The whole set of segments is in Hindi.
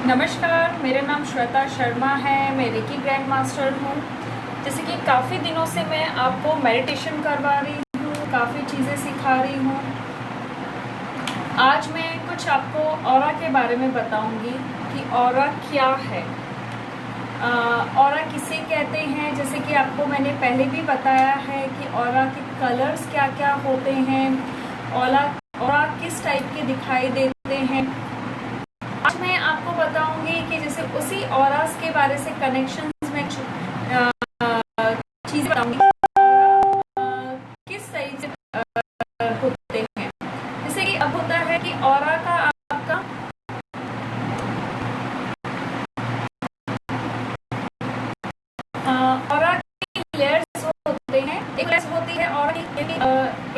नमस्कार, मेरा नाम श्वेता शर्मा है। मैं रेकी ग्रैंड मास्टर हूँ। जैसे कि काफ़ी दिनों से मैं आपको मेडिटेशन करवा रही हूँ, काफ़ी चीज़ें सिखा रही हूँ। आज मैं कुछ आपको ऑरा के बारे में बताऊँगी कि ऑरा क्या है, ऑरा किसे कहते हैं। जैसे कि आपको मैंने पहले भी बताया है कि ऑरा के कलर्स क्या क्या होते हैं, ऑरा किस टाइप के दिखाई देते हैं। आज मैं आपको बताऊंगी कि जैसे उसी ऑरास के बारे से कनेक्शंस में चीजें बताऊंगी किस तरह से होते हैं। जैसे कि अब होता है कि ऑरा का आपका ऑरा की लेयर्स होते हैं। एक लेयर होती है ऑरा की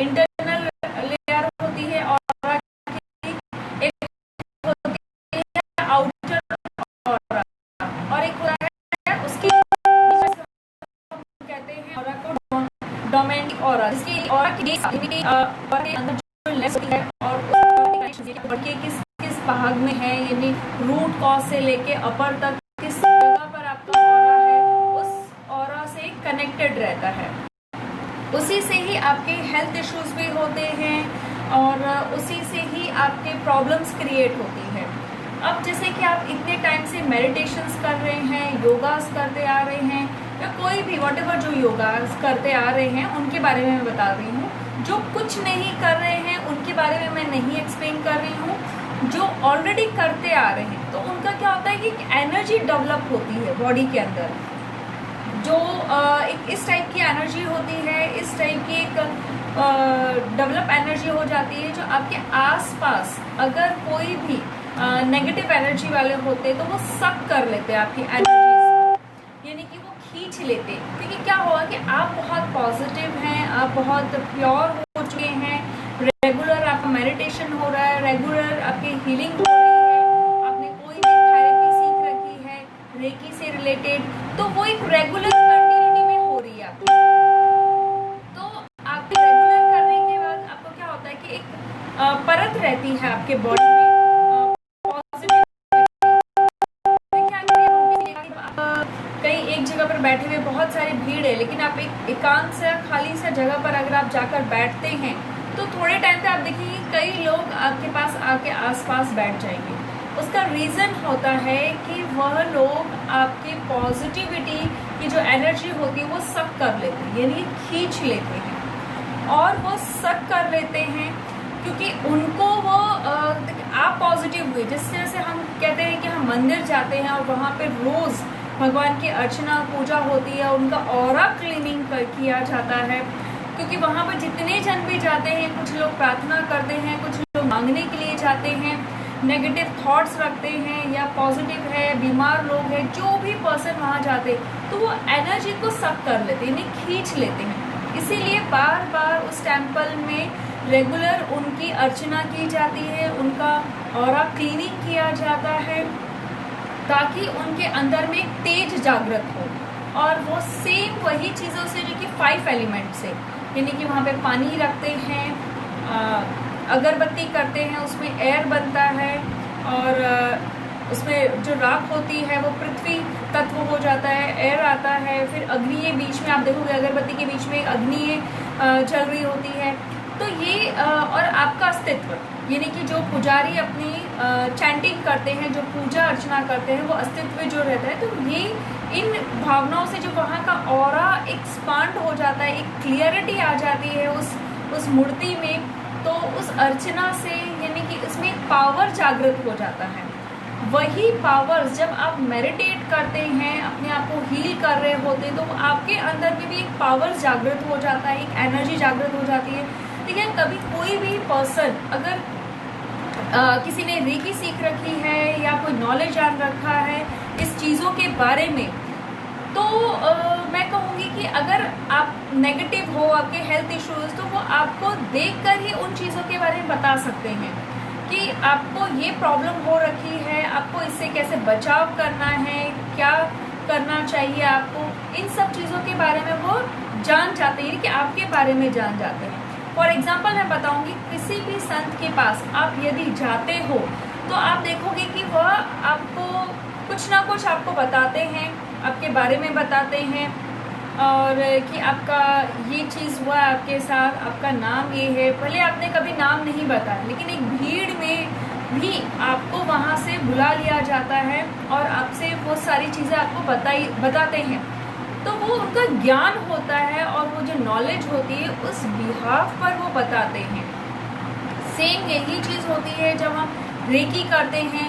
इंटरनल लेयर होती है, ऑरा की एक होती है आउटर ऑरा, और एक होता है उसकी कहते हैं ऑरा को डोमेनिक ऑरा। जिसकी ऑरा की ऑरा के अंदर जो लेयर होती है और उसके किस किस भाग में है, यानी रूट कॉज से लेके अपर तक किस जगह पर आपका ऑरा है, उस ऑरा से कनेक्टेड रहता है। उसी से ही आपके हेल्थ इश्यूज भी होते हैं और उसी से ही आपके प्रॉब्लम्स क्रिएट होती हैं। अब जैसे कि आप इतने टाइम से मेडिटेशंस कर रहे हैं, योगास करते आ रहे हैं, या कोई भी व्हाटएवर जो योगास करते आ रहे हैं उनके बारे में मैं बता रही हूँ। जो कुछ नहीं कर रहे हैं उनके बारे में मैं नहीं एक्सप्लेन कर रही हूँ। जो ऑलरेडी करते आ रहे हैं तो उनका क्या होता है कि एनर्जी डेवलप होती है बॉडी के अंदर, जो एक इस टाइप की एनर्जी होती है, इस टाइप की एक डेवलप एनर्जी हो जाती है, जो आपके आसपास अगर कोई भी नेगेटिव एनर्जी वाले होते तो वो सक कर लेते हैं आपकी एनर्जी, यानी कि वो खींच लेते। क्योंकि क्या होगा कि आप बहुत पॉजिटिव हैं, आप बहुत प्योर हो चुके हैं, रेगुलर आपका मेडिटेशन हो रहा है, रेगुलर आपकी हीलिंग हो रही है, आपने कोई भी थेरेपी सीख रखी है रेकी से रिलेटेड, तो वो एक रेगुलर कंटिन्यूटी में हो रही है आपकी। तो आपके रेगुलर करने के बाद आपको क्या होता है कि एक परत रहती है आपके बॉडी में पॉजिटिव। कहीं एक जगह पर बैठे हुए बहुत सारी भीड़ है, लेकिन आप एक एकांत से खाली सा जगह पर अगर आप जाकर बैठते हैं तो थोड़े टाइम पे आप देखेंगे कई लोग आपके पास आके आसपास बैठ जाएंगे। उसका रीज़न होता है कि वह लोग आपकी पॉजिटिविटी की जो एनर्जी होती है वो सक कर लेते हैं, यानी खींच लेते हैं। और वो सक कर लेते हैं क्योंकि उनको वो आप पॉजिटिव हुए। जिस तरह से हम कहते हैं कि हम मंदिर जाते हैं और वहाँ पे रोज़ भगवान की अर्चना पूजा होती है, उनका ऑरा क्लीनिंग किया जाता है, क्योंकि वहाँ पर जितने जन भी जाते हैं, कुछ लोग प्रार्थना करते हैं, कुछ लोग मांगने के लिए जाते हैं, नेगेटिव थॉट्स रखते हैं, या पॉजिटिव है, बीमार लोग हैं, जो भी पर्सन वहाँ जाते तो वो एनर्जी को सक कर लेते हैं, यानी खींच लेते हैं। इसीलिए बार बार उस टेम्पल में रेगुलर उनकी अर्चना की जाती है, उनका ऑरा क्लीनिंग किया जाता है, ताकि उनके अंदर में एक तेज जागृत हो। और वो सेम वही चीज़ों से जो कि 5 एलिमेंट से, यानी कि वहाँ पे पानी रखते हैं, अगरबत्ती करते हैं, उसमें एयर बनता है, और उसमें जो राख होती है वो पृथ्वी तत्व हो जाता है, एयर आता है, फिर अग्नि बीच में आप देखोगे अगरबत्ती के बीच में अग्नि जल रही होती है। तो ये और आपका अस्तित्व, यानी कि जो पुजारी अपनी चैंटिंग करते हैं, जो पूजा अर्चना करते हैं, वो अस्तित्व जो रहता है, तो ये इन भावनाओं से जो वहाँ का ऑरा एक्सपांड हो जाता है, एक क्लियरिटी आ जाती है उस मूर्ति में। तो उस अर्चना से यानी कि इसमें एक पावर जागृत हो जाता है। वही पावर्स जब आप मेडिटेट करते हैं, अपने आप को हील कर रहे होते हैं, तो आपके अंदर में भी एक पावर जागृत हो जाता है, एक एनर्जी जागृत हो जाती है। ठीक है, कभी कोई भी पर्सन अगर किसी ने रेकी सीख रखी है या कोई नॉलेज जान रखा है इस चीज़ों के बारे में, तो मैं कहूँगी कि अगर आप नेगेटिव हो, आपके हेल्थ इश्यूज, तो वो आपको देखकर ही उन चीज़ों के बारे में बता सकते हैं कि आपको ये प्रॉब्लम हो रखी है, आपको इससे कैसे बचाव करना है, क्या करना चाहिए आपको। इन सब चीज़ों के बारे में वो जान जाते हैं कि आपके बारे में जान जाते हैं। फॉर एग्जाम्पल मैं बताऊंगी, किसी भी संत के पास आप यदि जाते हो तो आप देखोगे कि वह आपको कुछ ना कुछ आपको बताते हैं, आपके बारे में बताते हैं, और कि आपका ये चीज़ हुआ आपके साथ, आपका नाम ये है। भले आपने कभी नाम नहीं बताया, लेकिन एक भीड़ में भी आपको वहाँ से बुला लिया जाता है और आपसे वो सारी चीज़ें आपको बताते हैं। तो वो उनका ज्ञान होता है और वो जो नॉलेज होती है उस बिहाफ पर वो बताते हैं। सेम यही चीज़ होती है जब हम रेकी करते हैं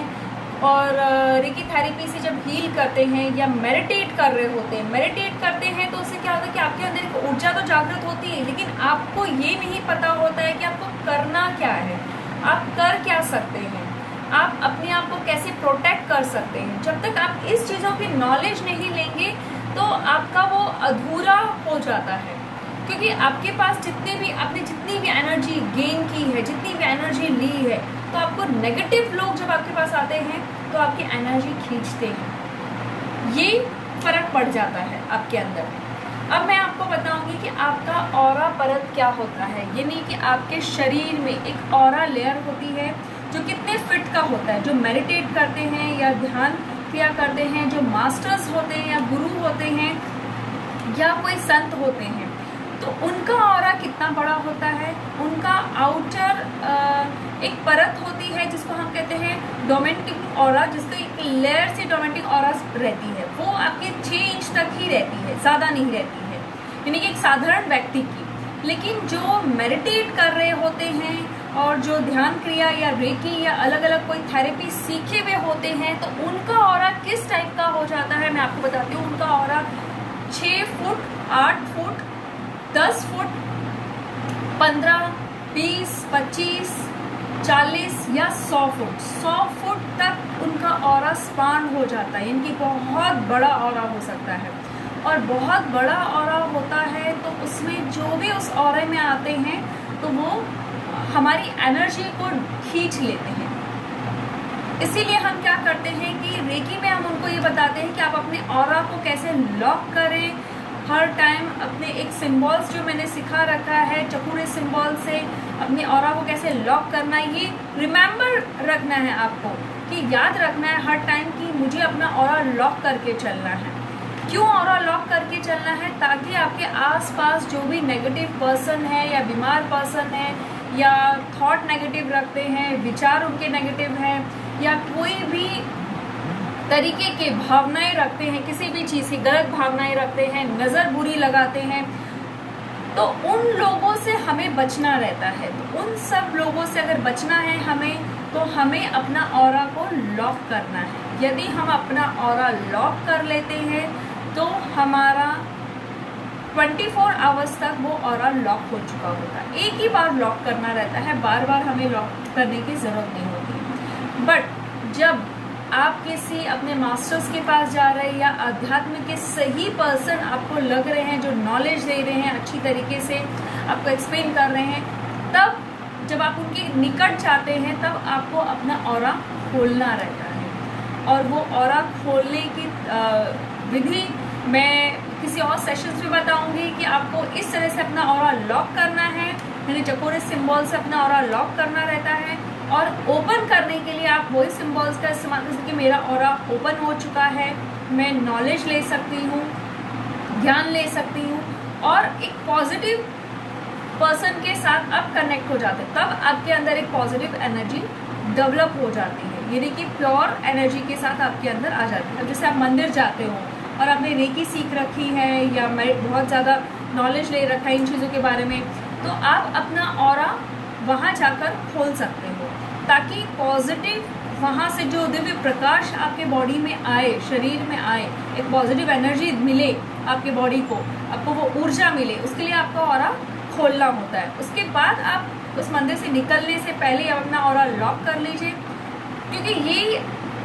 और रेकी थेरेपी से जब हील करते हैं या मेडिटेट कर रहे होते हैं। मेडिटेट करते हैं तो उससे क्या होता है कि आपके अंदर एक ऊर्जा तो जागृत होती है, लेकिन आपको ये नहीं पता होता है कि आपको करना क्या है, आप कर क्या सकते हैं, आप अपने आप को कैसे प्रोटेक्ट कर सकते हैं। जब तक आप इस चीज़ों की नॉलेज नहीं लेंगे तो आपका वो अधूरा हो जाता है, क्योंकि आपके पास आपने जितनी भी एनर्जी गेन की है, जितनी भी एनर्जी ली है, तो आपको नेगेटिव लोग जब आपके पास आते हैं तो आपकी एनर्जी खींचते हैं। ये फर्क पड़ जाता है आपके अंदर। अब मैं आपको बताऊंगी कि आपका ऑरा परत क्या होता है। यानी कि आपके शरीर में एक ऑरा लेयर होती है जो कितने फिट का होता है। जो मेडिटेट करते हैं या ध्यान क्रिया करते हैं, जो मास्टर्स होते हैं या गुरु होते हैं या कोई संत होते हैं, तो उनका ऑरा कितना बड़ा होता है। उनका आउटर एक परत होती है जिसको हम कहते हैं डोमेस्टिक ऑरा, जिसको एक लेयर से डोमेस्टिक ऑरा रहती है। वो आपके 6 इंच तक ही रहती है, ज़्यादा नहीं रहती है, यानी कि एक साधारण व्यक्ति की। लेकिन जो मेडिटेट कर रहे होते हैं और जो ध्यान क्रिया या रेकी या अलग अलग कोई थेरेपी सीखे हुए होते हैं, तो उनका ऑरा किस टाइप का हो जाता है मैं आपको बताती हूँ। उनका ऑरा 6 फुट, 8 फुट, 10 फुट, 15, 20, 25, 40 या 100 फुट, 100 फुट तक उनका ऑरा स्पान हो जाता है। इनकी बहुत बड़ा ऑरा हो सकता है, और बहुत बड़ा ऑरा होता है तो उसमें जो भी उस ऑरे में आते हैं तो वो हमारी एनर्जी को खींच लेते हैं। इसीलिए हम क्या करते हैं कि रेकी में हम उनको ये बताते हैं कि आप अपने ऑरा को कैसे लॉक करें। हर टाइम अपने एक सिंबल्स जो मैंने सिखा रखा है, चकुरे सिंबल से अपने ऑरा को कैसे लॉक करना है, ये रिमेम्बर रखना है आपको, कि याद रखना है हर टाइम कि मुझे अपना ऑरा लॉक करके चलना है। क्यों ऑरा लॉक करके चलना है? ताकि आपके आसपास जो भी नेगेटिव पर्सन है या बीमार पर्सन है या थॉट नेगेटिव रखते हैं, विचार उनके नेगेटिव हैं, या कोई भी तरीके के भावनाएं रखते हैं, किसी भी चीज़ की गलत भावनाएं रखते हैं, नज़र बुरी लगाते हैं, तो उन लोगों से हमें बचना रहता है। तो उन सब लोगों से अगर बचना है हमें, तो हमें अपना ऑरा को लॉक करना है। यदि हम अपना ऑरा लॉक कर लेते हैं तो हमारा 24 आवर्स तक वो ऑरा लॉक हो चुका होता है। एक ही बार लॉक करना रहता है, बार बार हमें लॉक करने की ज़रूरत नहीं होती। बट जब आप किसी अपने मास्टर्स के पास जा रहे हैं या अध्यात्म के सही पर्सन आपको लग रहे हैं, जो नॉलेज दे रहे हैं, अच्छी तरीके से आपको एक्सप्लेन कर रहे हैं, तब जब आप उनके निकट जाते हैं तब आपको अपना ऑरा खोलना रहता है। और वो ऑरा खोलने की विधि मैं किसी और सेशंस में बताऊंगी कि आपको इस तरह से अपना ऑरा लॉक करना है, यानी चकोरे सिंबल से अपना ऑरा लॉक करना रहता है। और ओपन करने के लिए आप वही सिंबल्स का इस्तेमाल कर सकते हैं। मेरा ऑरा ओपन हो चुका है, मैं नॉलेज ले सकती हूँ, ज्ञान ले सकती हूँ, और एक पॉजिटिव पर्सन के साथ आप कनेक्ट हो जाते हैं। तब आपके अंदर एक पॉजिटिव एनर्जी डेवलप हो जाती है, यानी कि प्योर एनर्जी के साथ आपके अंदर आ जाती है। अब जैसे आप मंदिर जाते हो और आपने रेकी सीख रखी है या बहुत ज़्यादा नॉलेज ले रखा है इन चीज़ों के बारे में, तो आप अपना ऑरा वहाँ जाकर खोल सकते हो, ताकि पॉजिटिव वहाँ से जो दिव्य प्रकाश आपके बॉडी में आए, शरीर में आए, एक पॉजिटिव एनर्जी मिले आपके बॉडी को, आपको वो ऊर्जा मिले, उसके लिए आपका ऑरा खोलना होता है। उसके बाद आप उस मंदिर से निकलने से पहले आप अपना ऑरा लॉक कर लीजिए, क्योंकि ये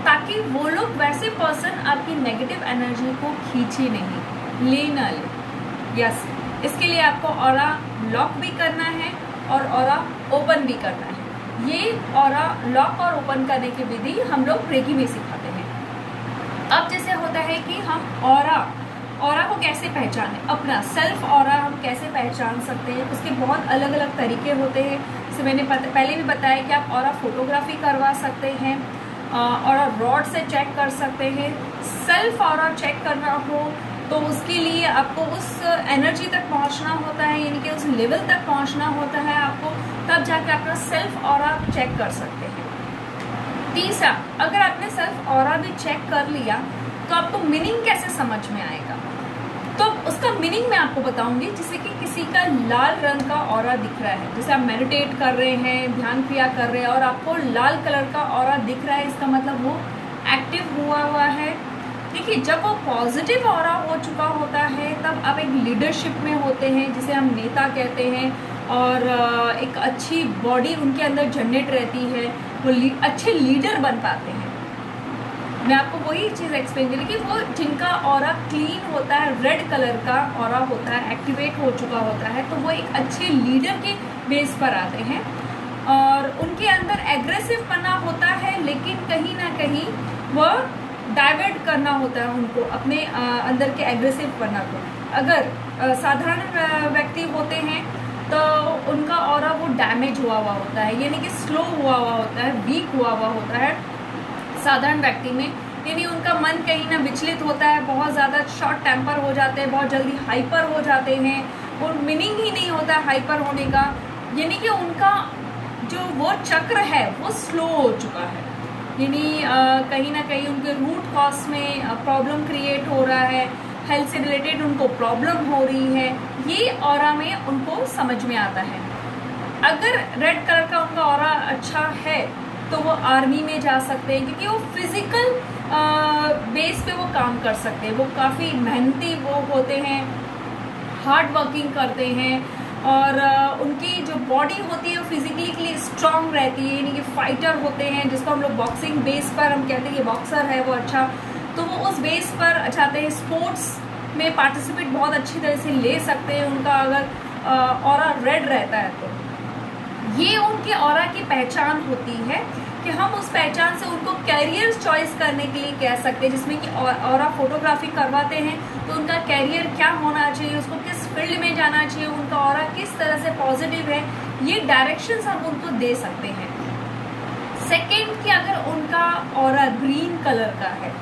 ताकि वो लोग वैसे पर्सन आपकी नेगेटिव एनर्जी को खींचे नहीं, ले ना ले। यस, इसके लिए आपको ऑरा लॉक भी करना है और ऑरा ओपन भी करना है। ये ऑरा लॉक और ओपन करने की विधि हम लोग रेकी में सिखाते हैं। अब जैसे होता है कि हम ऑरा को कैसे पहचानें, अपना सेल्फ ऑरा हम कैसे पहचान सकते हैं, उसके बहुत अलग अलग तरीके होते हैं। जैसे मैंने पहले भी बताया कि आप ऑरा फोटोग्राफी करवा सकते हैं, ऑरा रॉड से चेक कर सकते हैं। सेल्फ ऑरा चेक करना हो तो उसके लिए आपको उस एनर्जी तक पहुंचना होता है, यानी कि उस लेवल तक पहुंचना होता है आपको, तब जाके अपना सेल्फ ऑरा चेक कर सकते हैं। तीसरा, अगर आपने सेल्फ ऑरा भी चेक कर लिया तो आपको मीनिंग कैसे समझ में आएगा, तो उसका मीनिंग मैं आपको बताऊंगी। जैसे कि किसी का लाल रंग का ऑरा दिख रहा है, जैसे आप मेडिटेट कर रहे हैं, ध्यान क्रिया कर रहे हैं और आपको लाल कलर का ऑरा दिख रहा है, इसका मतलब वो एक्टिव हुआ है। देखिए, जब वो पॉजिटिव ऑरा हो चुका होता है तब आप एक लीडरशिप में होते हैं, जिसे हम नेता कहते हैं, और एक अच्छी बॉडी उनके अंदर जनरेट रहती है, वो अच्छे लीडर बन पाते हैं। मैं आपको वही चीज़ एक्सप्लेन करी कि वो जिनका ऑरा क्लीन होता है, रेड कलर का ऑरा होता है, एक्टिवेट हो चुका होता है, तो वो एक अच्छे लीडर के बेस पर आते हैं और उनके अंदर एग्रेसिव पना होता है, लेकिन कहीं ना कहीं वो डाइवर्ट करना होता है उनको अपने अंदर के एग्रेसिव पना को। अगर साधारण व्यक्ति होते हैं तो उनका ऑरा वो डैमेज हुआ होता है, यानी कि स्लो हुआ होता है, वीक हुआ होता है साधारण व्यक्ति में, यानी उनका मन कहीं ना विचलित होता है, बहुत ज़्यादा शॉर्ट टेम्पर हो जाते हैं, बहुत जल्दी हाइपर हो जाते हैं, और मीनिंग ही नहीं होता हाइपर होने का, यानी कि उनका जो वो चक्र है वो स्लो हो चुका है, यानी कहीं ना कहीं उनके रूट कॉज में प्रॉब्लम क्रिएट हो रहा है, हेल्थ से रिलेटेड उनको प्रॉब्लम हो रही है, ये ऑरा में उनको समझ में आता है। अगर रेड कलर का उनका ऑरा अच्छा है तो वो आर्मी में जा सकते हैं, क्योंकि वो फिजिकल बेस पे वो काम कर सकते हैं, वो काफ़ी मेहनती वो होते हैं, हार्ड वर्किंग करते हैं, और उनकी जो बॉडी होती है वो फिजिकली के लिए स्ट्रांग रहती है, यानी कि फाइटर होते हैं, जिसको हम लोग बॉक्सिंग बेस पर हम कहते हैं कि बॉक्सर है वो अच्छा, तो वो उस बेस पर चाहते हैं स्पोर्ट्स में पार्टिसिपेट बहुत अच्छी तरह से ले सकते हैं। उनका अगर ऑरा रेड रहता है तो ये उनके ऑरा की पहचान होती है कि हम उस पहचान से उनको कैरियर चॉइस करने के लिए कह सकते हैं, जिसमें कि ऑरा फोटोग्राफी करवाते हैं तो उनका कैरियर क्या होना चाहिए, उसको किस फील्ड में जाना चाहिए, उनका ऑरा किस तरह से पॉजिटिव है, ये डायरेक्शंस हम उनको दे सकते हैं। सेकंड, कि अगर उनका ऑरा ग्रीन कलर का है,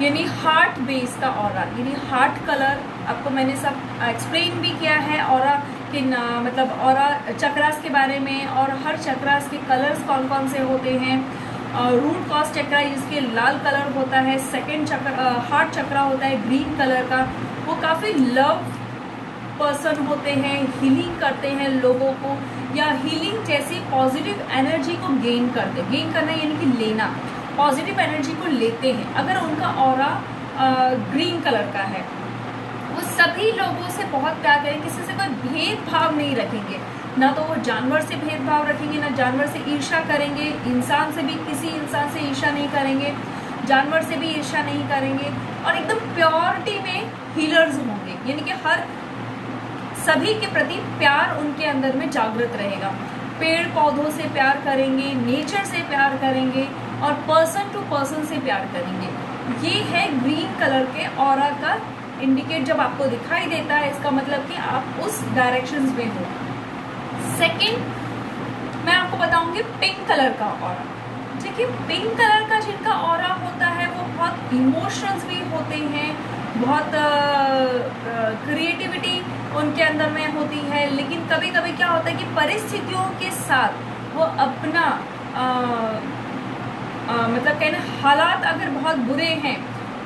यानी हार्ट बेस का ऑरा, यानी हार्ट कलर, आपको मैंने सब एक्सप्लेन भी किया है ऑरा कि मतलब ऑरा चक्रास के बारे में, और हर चक्रास के कलर्स कौन कौन से होते हैं। रूट कॉज चक्रा जिसके लाल कलर होता है, सेकंड चक्र हार्ट चक्रा होता है ग्रीन कलर का, वो काफ़ी लव पर्सन होते हैं, हीलिंग करते हैं लोगों को, या हीलिंग जैसी पॉजिटिव एनर्जी को गेन करना यानी कि लेना, पॉजिटिव एनर्जी को लेते हैं। अगर उनका ऑरा ग्रीन कलर का है, वो सभी लोगों से बहुत प्यार करेंगे, किसी से कोई भेदभाव नहीं रखेंगे, ना तो वो जानवर से भेदभाव रखेंगे, ना जानवर से ईर्ष्या करेंगे, इंसान से भी किसी इंसान से ईर्ष्या नहीं करेंगे, जानवर से भी ईर्ष्या नहीं करेंगे, और एकदम प्योरिटी में हीलर्स होंगे, यानी कि हर सभी के प्रति प्यार उनके अंदर में जागृत रहेगा। पेड़ पौधों से प्यार करेंगे, नेचर से प्यार करेंगे, और पर्सन टू पर्सन से प्यार करेंगे। ये है ग्रीन कलर के ऑरा का इंडिकेट, जब आपको दिखाई देता है इसका मतलब कि आप उस डायरेक्शंस में हो। सेकंड, मैं आपको बताऊंगी पिंक कलर का ऑरा। देखिए, पिंक कलर का जिनका ऑरा होता है वो बहुत इमोशंस भी होते हैं, बहुत क्रिएटिविटी उनके अंदर में होती है, लेकिन कभी कभी क्या होता है कि परिस्थितियों के साथ वो अपना मतलब कहना हालात अगर बहुत बुरे हैं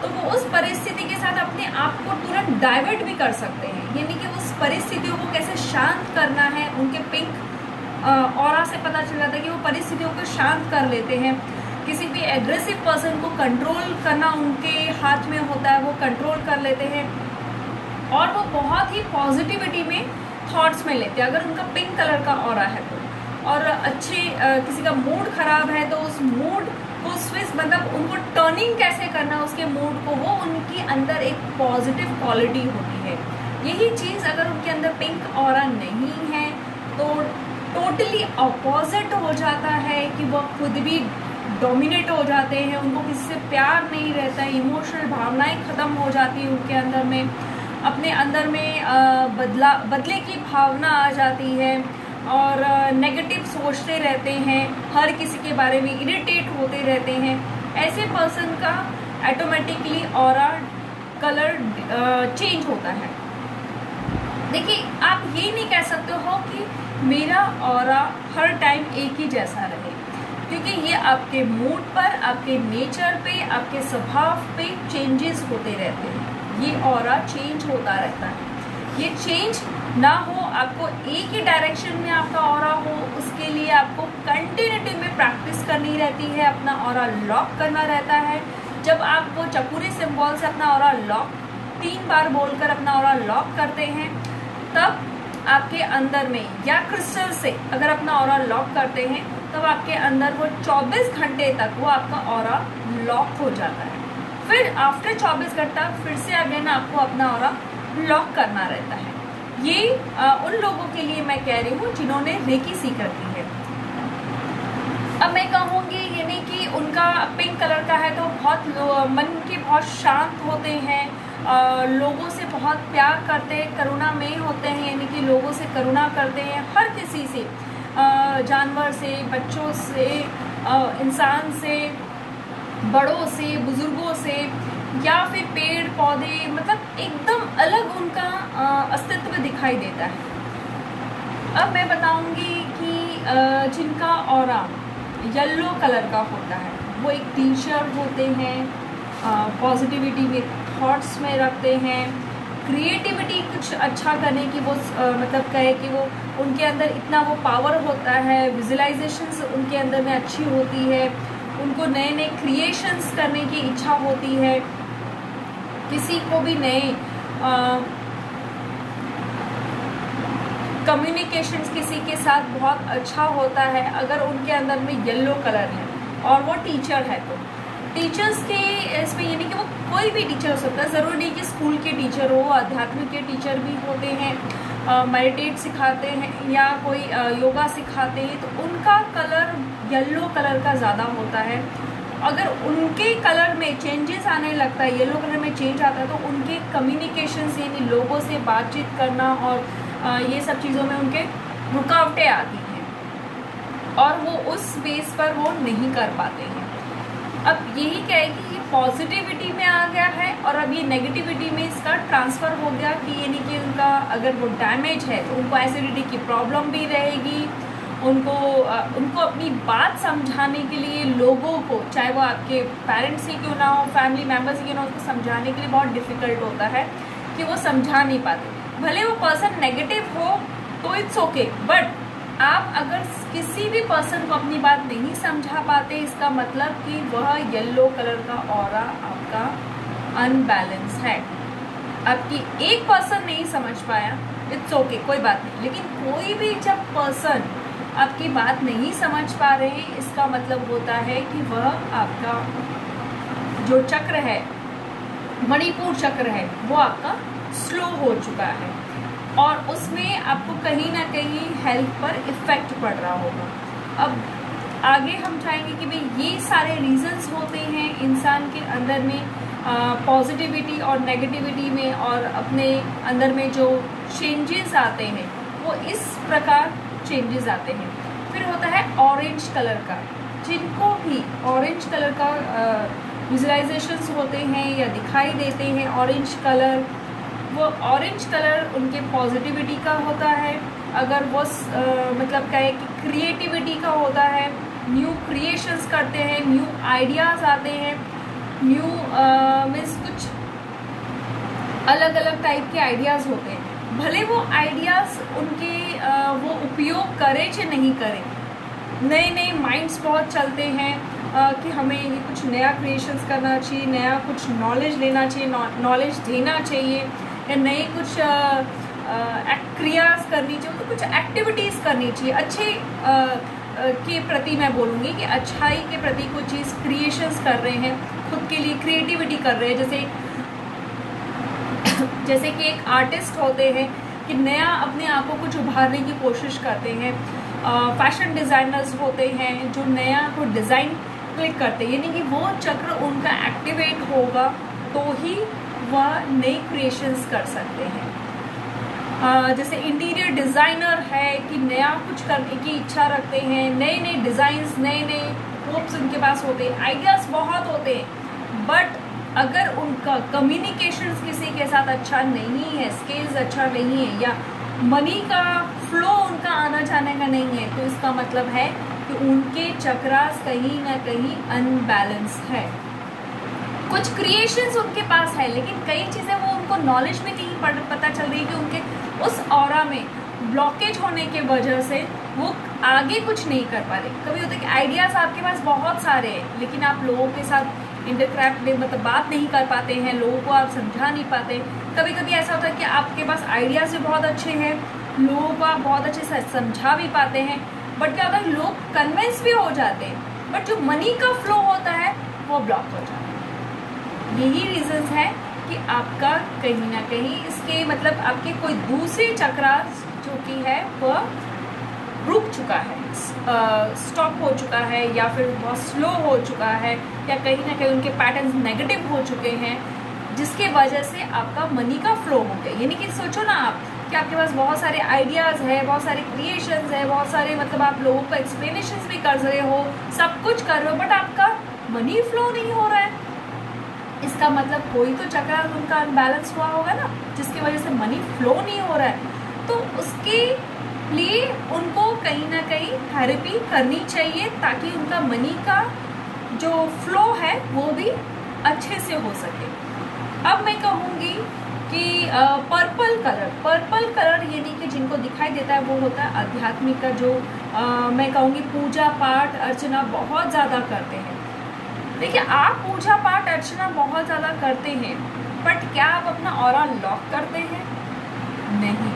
तो वो उस परिस्थिति के साथ अपने आप को तुरंत डाइवर्ट भी कर सकते हैं, यानी कि उस परिस्थितियों को कैसे शांत करना है, उनके पिंक ऑरा से पता चल जाता है कि वो परिस्थितियों को शांत कर लेते हैं। किसी भी एग्रेसिव पर्सन को कंट्रोल करना उनके हाथ में होता है, वो कंट्रोल कर लेते हैं, और वो बहुत ही पॉजिटिविटी में थॉट्स में लेते हैं अगर उनका पिंक कलर का ऑरा है तो। और अच्छे किसी का मूड खराब है तो उस मूड को स्विच मतलब उनको टर्निंग कैसे करना उसके मूड को, वो उनके अंदर एक पॉजिटिव क्वालिटी होती है। यही चीज़ अगर उनके अंदर पिंक ऑरा नहीं है तो टोटली अपोजिट हो जाता है कि वो खुद भी डोमिनेट हो जाते हैं, उनको किसी से प्यार नहीं रहता है, इमोशनल भावनाएं ख़त्म हो जाती है उनके अंदर में, अपने अंदर में बदले की भावना आ जाती है, और नेगेटिव सोचते रहते हैं, हर किसी के बारे में इरिटेट होते रहते हैं, ऐसे पर्सन का ऑटोमेटिकली ऑरा कलर चेंज होता है। देखिए, आप ये नहीं कह सकते हो कि मेरा ऑरा हर टाइम एक ही जैसा रहे, क्योंकि ये आपके मूड पर, आपके नेचर पे, आपके स्वभाव पे चेंजेस होते रहते हैं। ये ऑरा चेंज होता रहता है। ये चेंज ना हो, आपको एक ही डायरेक्शन में आपका ऑरा हो, उसके लिए आपको कंटिन्यूटी में प्रैक्टिस करनी रहती है, अपना ऑरा लॉक करना रहता है। जब आप वो चकोरी सिंबल से अपना ऑरा लॉक 3 बार बोलकर अपना ऑरा लॉक करते हैं, तब आपके अंदर में, या क्रिस्टल से अगर अपना ऑरा लॉक करते हैं, तब आपके अंदर वो 24 घंटे तक वो आपका ऑरा लॉक हो जाता है। फिर आफ्टर 24 घंटा फिर से अगेन आपको अपना ऑरा लॉक करना रहता है। ये उन लोगों के लिए मैं कह रही हूँ जिन्होंने रेकी सीख रखी है। अब मैं कहूँगी ये नहीं कि उनका पिंक कलर का है तो मन के बहुत शांत होते हैं, लोगों से बहुत प्यार करते हैं, करुणामय होते हैं, यानी कि लोगों से करुणा करते हैं, हर किसी से, जानवर से, बच्चों से, इंसान से, बड़ों से, बुजुर्गों से, या फिर पेड़ पौधे, मतलब एकदम अलग उनका अस्तित्व दिखाई देता है। अब मैं बताऊंगी कि जिनका ऑरा येलो कलर का होता है, वो एक टीचर होते हैं, पॉजिटिविटी में थॉट्स में रखते हैं, क्रिएटिविटी कुछ अच्छा करने की वो मतलब कहे कि वो उनके अंदर इतना वो पावर होता है, विजुअलाइजेशंस उनके अंदर में अच्छी होती है, उनको नए नए क्रिएशंस करने की इच्छा होती है, किसी को भी नए कम्युनिकेशंस किसी के साथ बहुत अच्छा होता है अगर उनके अंदर में येलो कलर है और वो टीचर है। तो टीचर्स के इसमें यानी कि वो कोई भी टीचर हो सकता है, ज़रूरी नहीं कि स्कूल के टीचर हो, आध्यात्मिक के टीचर भी होते हैं, मेडिटेट सिखाते हैं या कोई योगा सिखाते हैं, तो उनका कलर येलो कलर का ज़्यादा होता है। अगर उनके कलर में चेंजेस आने लगता है, येलो कलर में चेंज आता है, तो उनके कम्युनिकेशन से, यानी लोगों से बातचीत करना और ये सब चीज़ों में उनके रुकावटें आती हैं और वो उस बेस पर वो नहीं कर पाते हैं। अब यही कहे कि ये पॉजिटिविटी में आ गया है और अब ये नेगेटिविटी में इसका ट्रांसफ़र हो गया कि यानी कि उनका अगर वो डैमेज है तो उनको एसिडिटी की प्रॉब्लम भी रहेगी, उनको अपनी बात समझाने के लिए लोगों को, चाहे वो आपके पेरेंट्स ही क्यों ना हो, फैमिली मेम्बर्स ही क्यों ना हो, उसको समझाने के लिए बहुत डिफ़िकल्ट होता है कि वो समझा नहीं पाते। भले वो पर्सन नेगेटिव हो तो इट्स ओके, बट आप अगर किसी भी पर्सन को अपनी बात नहीं समझा पाते, इसका मतलब कि वह येलो कलर का ऑरा आपका अनबैलेंस है। आपकी एक पर्सन नहीं समझ पाया, इट्स ओके, कोई बात नहीं, लेकिन कोई भी जब पर्सन आपकी बात नहीं समझ पा रहे हैं, इसका मतलब होता है कि वह आपका जो चक्र है, मणिपुर चक्र है, वो आपका स्लो हो चुका है और उसमें आपको कहीं ना कहीं हेल्थ पर इफ़ेक्ट पड़ रहा होगा। अब आगे हम चाहेंगे कि भाई ये सारे रीजंस होते हैं इंसान के अंदर में पॉजिटिविटी और नेगेटिविटी में, और अपने अंदर में जो चेंजेस आते हैं वो इस प्रकार चेंजेस आते हैं। फिर होता है ऑरेंज कलर का, जिनको भी ऑरेंज कलर का विजुअलाइजेशंस होते हैं या दिखाई देते हैं ऑरेंज कलर, वो ऑरेंज कलर उनके पॉजिटिविटी का होता है। अगर वो मतलब कहे कि क्रिएटिविटी का होता है, न्यू क्रिएशंस करते हैं, न्यू आइडियाज़ आते हैं, न्यू मीन्स कुछ अलग अलग टाइप के आइडियाज़ होते हैं। भले वो आइडियाज़ उनके वो उपयोग करें चाहे नहीं करें, नए नए माइंड्स बहुत चलते हैं कि हमें ये कुछ नया क्रिएशंस करना चाहिए, नया कुछ नॉलेज लेना चाहिए, नॉलेज देना चाहिए, या नए कुछ क्रियास करनी चाहिए, तो कुछ एक्टिविटीज़ करनी चाहिए अच्छे के प्रति। मैं बोलूँगी कि अच्छाई के प्रति कुछ चीज़ क्रिएशंस कर रहे हैं, खुद के लिए क्रिएटिविटी कर रहे हैं। जैसे कि एक आर्टिस्ट होते हैं कि नया अपने आप को कुछ उभारने की कोशिश करते हैं। फैशन डिज़ाइनर्स होते हैं जो नया को डिज़ाइन क्लिक करते हैं, यानी कि वो चक्र उनका एक्टिवेट होगा तो ही वह नई क्रिएशंस कर सकते हैं। जैसे इंटीरियर डिज़ाइनर है कि नया कुछ करने की इच्छा रखते हैं, नए नए डिज़ाइंस, नए नए होप्स उनके पास होते हैं, आइडियाज़ बहुत होते हैं, बट अगर उनका कम्युनिकेशन किसी के साथ अच्छा नहीं है, स्किल्स अच्छा नहीं है, या मनी का फ्लो उनका आना जाने का नहीं है, तो इसका मतलब है कि उनके चक्रास कहीं ना कहीं अनबैलेंस है। कुछ क्रिएशंस उनके पास है, लेकिन कई चीज़ें वो उनको नॉलेज में नहीं पता चल रही कि उनके उस ऑरा में ब्लॉकेज होने के वजह से वो आगे कुछ नहीं कर पा रहे। कभी होता है कि आइडियाज़ आपके पास बहुत सारे हैं, लेकिन आप लोगों के साथ इंटरक्रैक्ट में मतलब बात नहीं कर पाते हैं, लोगों को आप समझा नहीं पाते। कभी कभी ऐसा होता है कि आपके पास आइडियाज़ भी बहुत अच्छे हैं, लोगों को आप बहुत अच्छे से समझा भी पाते हैं, बट क्या होता है लोग कन्विंस भी हो जाते हैं, बट जो मनी का फ्लो होता है वो ब्लॉक हो जाता है। यही रीजंस है कि आपका कहीं ना कहीं इसके मतलब आपके कोई दूसरे चक्रास जो कि है वह रुक चुका है, स्टॉप हो चुका है, या फिर बहुत स्लो हो चुका है, या कहीं ना कहीं उनके पैटर्न्स नेगेटिव हो चुके हैं, जिसके वजह से आपका मनी का फ्लो हो गया। यानी कि सोचो ना आप कि आपके पास बहुत सारे आइडियाज़ है, बहुत सारे क्रिएशंस है, बहुत सारे मतलब आप लोगों को एक्सप्लेनेशंस भी कर रहे हो, सब कुछ कर रहे हो, बट आपका मनी फ्लो नहीं हो रहा है। इसका मतलब कोई तो चक्र उनका अनबैलेंस हुआ होगा ना, जिसकी वजह से मनी फ्लो नहीं हो रहा है। तो उसके लिए उनको कहीं ना कहीं थेरेपी करनी चाहिए, ताकि उनका मनी का जो फ्लो है वो भी अच्छे से हो सके। अब मैं कहूँगी कि पर्पल कलर यानी कि जिनको दिखाई देता है वो होता है आध्यात्मिक का, जो मैं कहूँगी पूजा पाठ अर्चना बहुत ज़्यादा करते हैं। देखिए, आप पूजा पाठ अर्चना बहुत ज़्यादा करते हैं, बट क्या आप अपना ऑरा लॉक करते हैं? नहीं।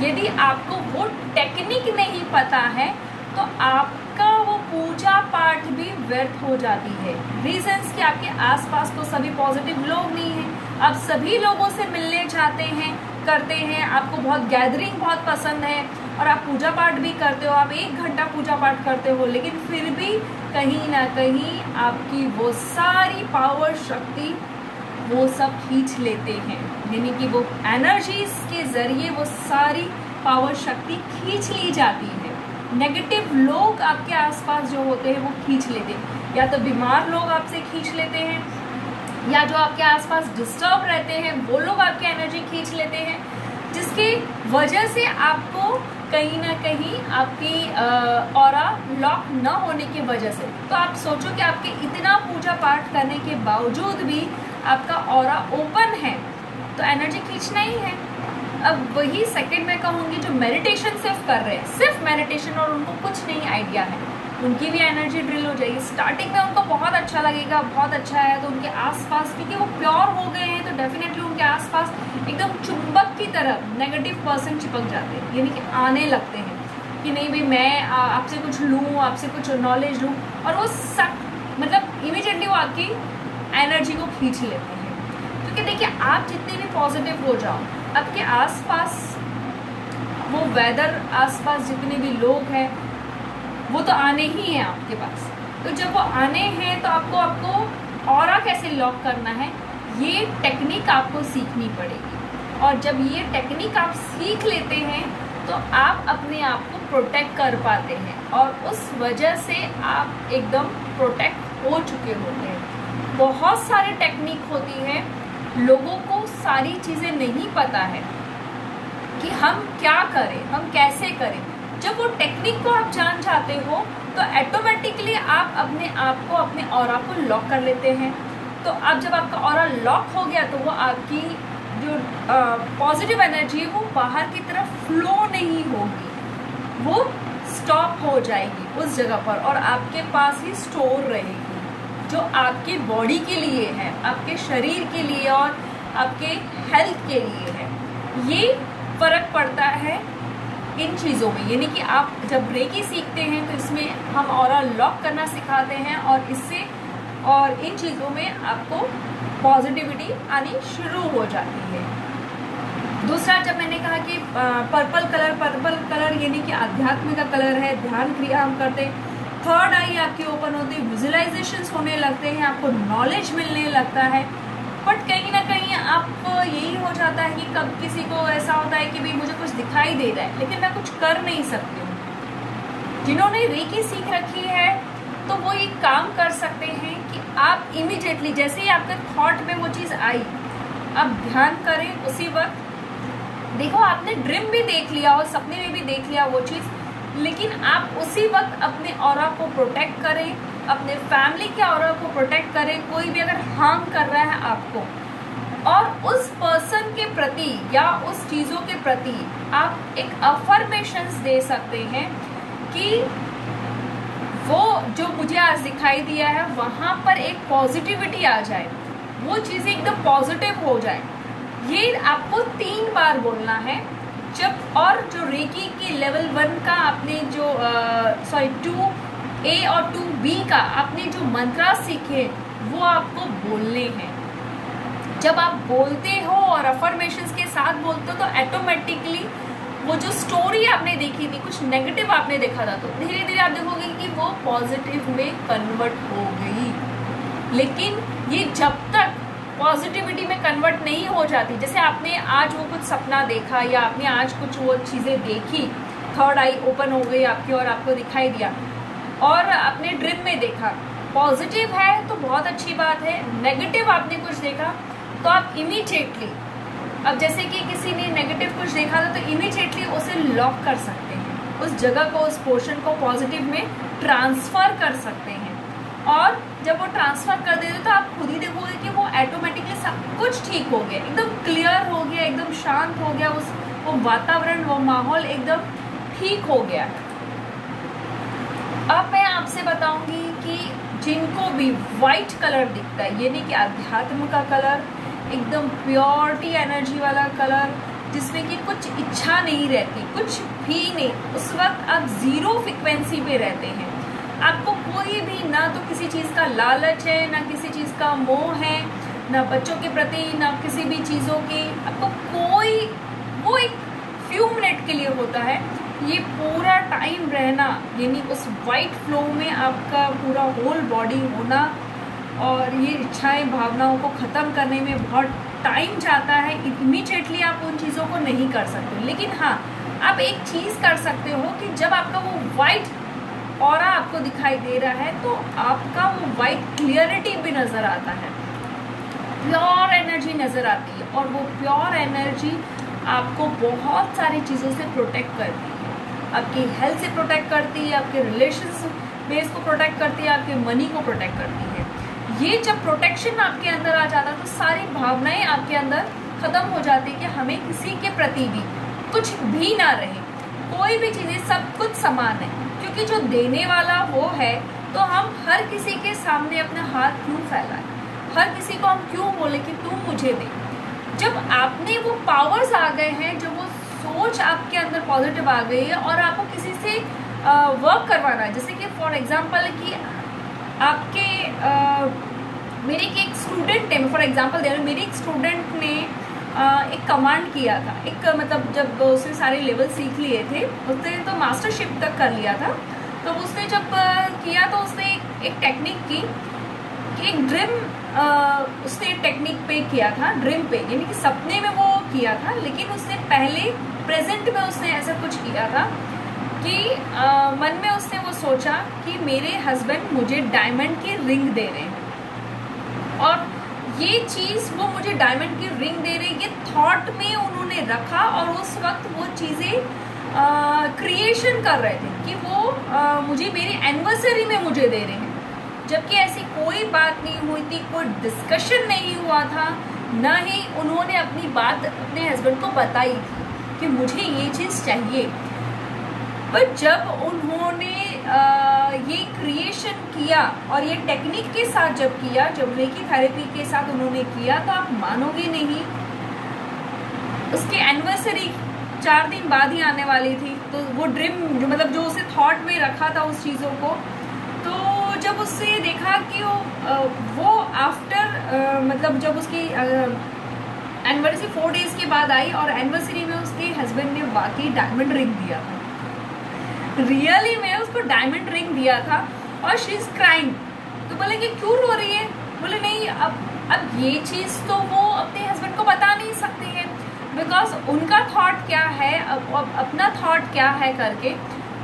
यदि आपको वो टेक्निक नहीं पता है तो आपका वो पूजा पाठ भी व्यर्थ हो जाती है। रीजंस कि आपके आसपास तो सभी पॉजिटिव लोग नहीं हैं, आप सभी लोगों से मिलने जाते हैं, करते हैं, आपको बहुत गैदरिंग बहुत पसंद है, और आप पूजा पाठ भी करते हो, आप 1 घंटा पूजा पाठ करते हो, लेकिन फिर भी कहीं ना कहीं आपकी वो सारी पावर शक्ति वो सब खींच लेते हैं। यानी कि वो एनर्जीज के जरिए वो सारी पावर शक्ति खींच ली जाती है। नेगेटिव लोग आपके आसपास जो होते हैं वो खींच लेते हैं, या तो बीमार लोग आपसे खींच लेते हैं, या जो आपके आसपास डिस्टर्ब रहते हैं वो लोग आपकी एनर्जी खींच लेते हैं, जिसकी वजह से आपको कहीं ना कहीं आपकी ऑरा लॉक न होने की वजह से, तो आप सोचो कि आपके इतना पूजा पाठ करने के बावजूद भी आपका ऑरा ओपन है, तो एनर्जी खींचना ही है। अब वही सेकंड में कहूँगी जो मेडिटेशन सिर्फ कर रहे हैं, सिर्फ मेडिटेशन, और उनको कुछ नहीं आइडिया है, उनकी भी एनर्जी ड्रिल हो जाएगी। स्टार्टिंग में उनको बहुत अच्छा लगेगा, बहुत अच्छा है, तो उनके आसपास क्योंकि वो प्योर हो गए हैं तो डेफिनेटली उनके आसपास एकदम चुंबक की तरह नेगेटिव पर्सन चिपक जाते हैं, यानी कि आने लगते हैं कि नहीं भाई मैं आपसे कुछ लूँ, आपसे कुछ नॉलेज लूँ, और वो सब मतलब इमीडिएटली वो आपकी एनर्जी को खींच लेते हैं। क्योंकि देखिए, आप जितने भी पॉजिटिव हो जाओ, आपके आसपास वो वेदर, आसपास जितने भी लोग हैं वो तो आने ही हैं आपके पास। तो जब वो आने हैं तो आपको ऑरा कैसे लॉक करना है, ये टेक्निक आपको सीखनी पड़ेगी। और जब ये टेक्निक आप सीख लेते हैं तो आप अपने आप को प्रोटेक्ट कर पाते हैं, और उस वजह से आप एकदम प्रोटेक्ट हो चुके होते हैं। बहुत सारे टेक्निक होती है, लोगों को सारी चीज़ें नहीं पता है कि हम क्या करें, हम कैसे करें। जब वो टेक्निक को आप जान जाते हो तो ऑटोमेटिकली आप अपने आप को, अपने ऑरा को लॉक कर लेते हैं। तो अब जब आपका ऑरा लॉक हो गया तो वो आपकी जो पॉजिटिव एनर्जी है वो बाहर की तरफ फ्लो नहीं होगी, वो स्टॉप हो जाएगी उस जगह पर, और आपके पास ही स्टोर रहेगी, जो आपकी बॉडी के लिए है, आपके शरीर के लिए और आपके हेल्थ के लिए है। ये फ़र्क पड़ता है इन चीज़ों में। यानी कि आप जब रेकी सीखते हैं तो इसमें हम ऑरा लॉक करना सिखाते हैं, और इन चीज़ों में आपको पॉजिटिविटी आनी शुरू हो जाती है। दूसरा, जब मैंने कहा कि पर्पल कलर यानी कि आध्यात्म का कलर है, ध्यान क्रिया हम करते हैं, थर्ड आई आपकी ओपन होती है, विजुअलाइजेशंस होने लगते हैं, आपको नॉलेज मिलने लगता है, बट कहीं ना कहीं आपको यही हो जाता है कि कब किसी को ऐसा होता है कि भाई मुझे कुछ दिखाई दे रहा है लेकिन मैं कुछ कर नहीं सकती हूँ। जिन्होंने रेकी सीख रखी है तो वो ये काम कर सकते हैं कि आप इमीडिएटली जैसे ही आपके थॉट में वो चीज़ आई, आप ध्यान करें उसी वक्त। देखो आपने ड्रीम भी देख लिया और सपने में भी देख लिया वो चीज़, लेकिन आप उसी वक्त अपने ऑरा को प्रोटेक्ट करें, अपने फैमिली के ऑरा को प्रोटेक्ट करें। कोई भी अगर हार्म कर रहा है आपको, और उस पर्सन के प्रति या उस चीज़ों के प्रति आप एक अफर्मेशंस दे सकते हैं कि वो जो मुझे आज दिखाई दिया है वहाँ पर एक पॉजिटिविटी आ जाए, वो चीज़ें एकदम पॉजिटिव हो जाए। ये आपको 3 बार बोलना है जब, और जो रेकी की लेवल 1 का आपने जो 2A और 2B का आपने जो मंत्रा सीखे वो आपको बोलने हैं। जब आप बोलते हो और अफर्मेशंस के साथ बोलते हो तो ऑटोमेटिकली वो जो स्टोरी आपने देखी थी, कुछ नेगेटिव आपने देखा था, तो धीरे धीरे आप देखोगे कि वो पॉजिटिव में कन्वर्ट हो गई। लेकिन ये जब तक पॉजिटिविटी में कन्वर्ट नहीं हो जाती, जैसे आपने आज वो कुछ सपना देखा या आपने आज कुछ वो चीज़ें देखी, थर्ड आई ओपन हो गई आपकी और आपको दिखाई दिया, और आपने ड्रीम में देखा, पॉजिटिव है तो बहुत अच्छी बात है। नेगेटिव आपने कुछ देखा तो आप इमीडिएटली, अब जैसे कि किसी ने नेगेटिव कुछ देखा था तो इमीडिएटली उसे लॉक कर सकते हैं, उस जगह को, उस पोर्शन को पॉजिटिव में ट्रांसफ़र कर सकते हैं। और जब वो ट्रांसफ़र कर देते तो आप खुद ही देखोगे कि वो ऑटोमेटिकली सब कुछ ठीक हो गया, एकदम क्लियर हो गया, एकदम शांत हो गया, वो वातावरण, वो माहौल एकदम ठीक हो गया। अब मैं आपसे बताऊंगी कि जिनको भी वाइट कलर दिखता है, यानी कि अध्यात्म का कलर, एकदम प्योरिटी एनर्जी वाला कलर, जिसमें कि कुछ इच्छा नहीं रहती, कुछ भी नहीं, उस वक्त आप 0 फ्रिक्वेंसी पे रहते हैं। आपको कोई भी, ना तो किसी चीज़ का लालच है, ना किसी चीज़ का मोह है, ना बच्चों के प्रति, ना किसी भी चीज़ों की, आपको कोई, वो एक फ्यू मिनट के लिए होता है। ये पूरा टाइम रहना, यानी उस वाइट फ्लो में आपका पूरा होल बॉडी होना, और ये इच्छाएं, भावनाओं को ख़त्म करने में बहुत टाइम जाता है। इमीडिएटली आप उन चीज़ों को नहीं कर सकते, लेकिन हाँ, आप एक चीज़ कर सकते हो कि जब आपका वो वाइट ऑरा आपको दिखाई दे रहा है तो आपका वो वाइट क्लियरिटी भी नज़र आता है, प्योर एनर्जी नज़र आती है, और वो प्योर एनर्जी आपको बहुत सारी चीज़ों से प्रोटेक्ट करती है। आपकी हेल्थ से प्रोटेक्ट करती है, आपके रिलेशंस बेस को प्रोटेक्ट करती है, आपके मनी को प्रोटेक्ट करती है। ये जब प्रोटेक्शन आपके अंदर आ जाता है तो सारी भावनाएं आपके अंदर ख़त्म हो जाती है कि हमें किसी के प्रति भी कुछ भी ना रहे, कोई भी चीज़ें, सब कुछ समान है, क्योंकि जो देने वाला वो है। तो हम हर किसी के सामने अपना हाथ क्यों फैलाएं, हर किसी को हम क्यों बोले कि तू मुझे दे। जब आपने वो पावर्स आ गए हैं, जब वो सोच आपके अंदर पॉजिटिव आ गई है और आपको किसी से वर्क करवाना है, जैसे कि फॉर एग्जांपल कि आपके मेरे एक स्टूडेंट है, फॉर एग्जांपल दे रहे, मेरे एक स्टूडेंट ने एक कमांड किया था, एक मतलब जब उसने सारे लेवल सीख लिए थे, उसने तो मास्टरशिप तक कर लिया था, तो उसने जब किया तो उसने एक टेक्निक की कि एक ड्रीम, उसने टेक्निक पे किया था, ड्रीम पे, यानी कि सपने में वो किया था, लेकिन उसने पहले प्रेजेंट में उसने ऐसा कुछ किया था कि मन में उसने वो सोचा कि मेरे हस्बैंड मुझे डायमंड की रिंग दे रहे हैं, और ये चीज़ वो मुझे डायमंड की रिंग दे रही, ये थॉट में उन्होंने रखा, और उस वक्त वो चीज़ें क्रिएशन कर रहे थे कि वो मुझे मेरी एनिवर्सरी में मुझे दे रहे हैं, जबकि ऐसी कोई बात नहीं हुई थी, कोई डिस्कशन नहीं हुआ था, ना ही उन्होंने अपनी बात अपने हस्बैंड को बताई थी कि मुझे ये चीज़ चाहिए। पर जब उन्होंने ये क्रिएशन किया और ये टेक्निक के साथ जब किया, जब रेकी थेरेपी के साथ उन्होंने किया, तो आप मानोगे नहीं, उसकी एनिवर्सरी 4 दिन बाद ही आने वाली थी। तो वो ड्रीम जो मतलब जो उसे थॉट में रखा था उस चीज़ों को, तो जब उससे देखा कि वो आफ्टर मतलब जब उसकी एनिवर्सरी 4 डेज़ के बाद आई और एनिवर्सरी में उसके हस्बैंड ने वाकई डायमंड रिंग दिया था, रियली में उसको डायमंड रिंग दिया था, और शी इज़ क्राइंग। तो बोले कि क्यों रो रही है, बोले नहीं, अब ये चीज़ तो वो अपने हस्बैंड को बता नहीं सकते हैं, बिकॉज उनका थॉट क्या है, अब अपना थॉट क्या है करके,